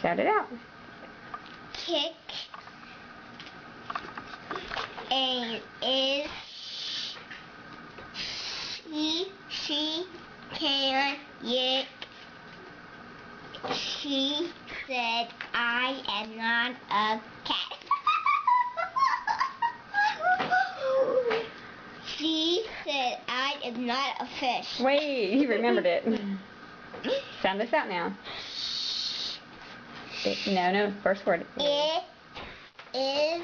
Shout it out. Kick and is she can yick. She said I am not a cat. She said I am not a fish. Wait, he remembered it. Sound this out now. No, first word. Is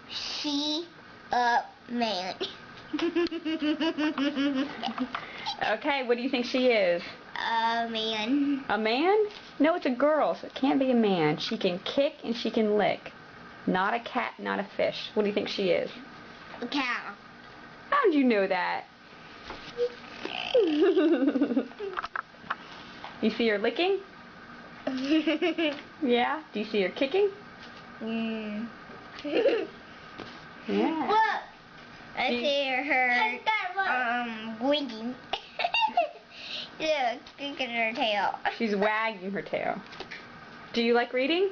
she a man? Okay, what do you think she is? A man. A man? No, it's a girl, so it can't be a man. She can kick and she can lick. Not a cat, not a fish. What do you think she is? A cow. How did you know that? You see her licking? Yeah? Do you see her kicking? Yeah. Look! I see her winking. Look, look at her tail. She's wagging her tail. Do you like reading?